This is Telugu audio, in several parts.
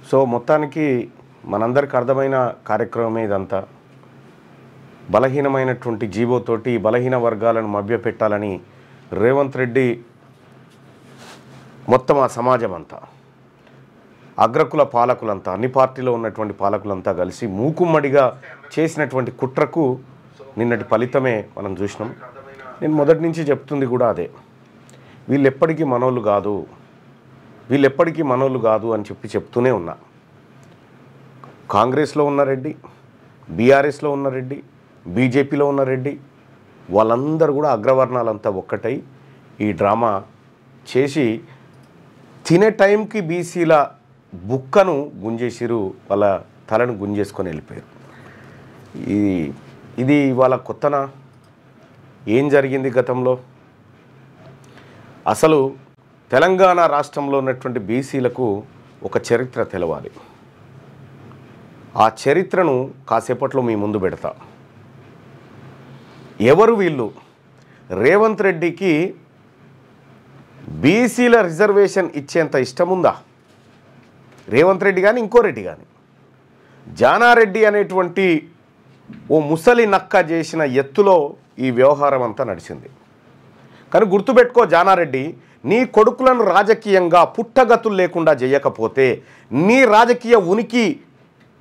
సో మొత్తానికి మనందరికి అర్థమైన కార్యక్రమమే ఇదంతా. బలహీనమైనటువంటి జీవోతోటి బలహీన వర్గాలను మభ్యపెట్టాలని రేవంత్ రెడ్డి మొత్తం ఆ సమాజం అంతా, అగ్రకుల పాలకులంతా, అన్ని పార్టీలో ఉన్నటువంటి పాలకులంతా కలిసి మూకుమ్మడిగా చేసినటువంటి కుట్రకు నిన్నటి ఫలితమే మనం చూసినాం. నేను మొదటి నుంచి చెప్తుంది కూడా అదే, వీళ్ళెప్పటికీ మనోళ్ళు కాదు, వీళ్ళెప్పటికీ మనోళ్ళు కాదు అని చెప్తూనే ఉన్నా. కాంగ్రెస్లో ఉన్న రెడ్డి, బీఆర్ఎస్లో ఉన్న రెడ్డి, బీజేపీలో ఉన్న రెడ్డి, వాళ్ళందరూ కూడా అగ్రవర్ణాలంతా ఒక్కటై ఈ డ్రామా చేసి తినే టైంకి బీసీల బుక్కను గుంజేసిరు, వాళ్ళ తలను గుంజేసుకొని వెళ్ళిపోయారు. ఇది వాళ్ళ కొత్తనా? ఏం జరిగింది గతంలో? అసలు తెలంగాణ రాష్ట్రంలో ఉన్నటువంటి బీసీలకు ఒక చరిత్ర తెలవాలి. ఆ చరిత్రను కాసేపట్లో మీ ముందు పెడతా. ఎవరు వీళ్ళు? రేవంత్ రెడ్డికి బీసీల రిజర్వేషన్ ఇచ్చేంత ఇష్టముందా? రేవంత్ రెడ్డి కానీ ఇంకో రెడ్డి కానీ, జానారెడ్డి అనేటువంటి ఓ ముసలి నక్క చేసిన ఎత్తులో ఈ వ్యవహారం అంతా నడిచింది. కానీ గుర్తుపెట్టుకో జానారెడ్డి, నీ కొడుకులను రాజకీయంగా పుట్టగతులు లేకుండా చేయకపోతే, నీ రాజకీయ ఉనికి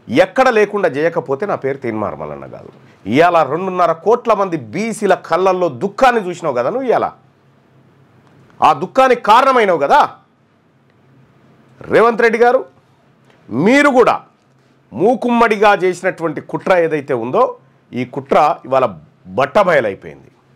ఎక్కడ లేకుండా చేయకపోతే నా పేరు తీన్మార్ మల్లన్న కాదు. ఇవాళ 2.5 కోట్ల మంది బీసీల కళ్ళల్లో దుఃఖాన్ని చూసినావు కదా నువ్వు. ఇవాళ ఆ దుఃఖానికి కారణమైనవు కదా రేవంత్ రెడ్డి గారు. మీరు కూడా మూకుమ్మడిగా చేసినటువంటి కుట్ర ఏదైతే ఉందో, ఈ కుట్ర ఇవాళ బట్టబయలైపోయింది.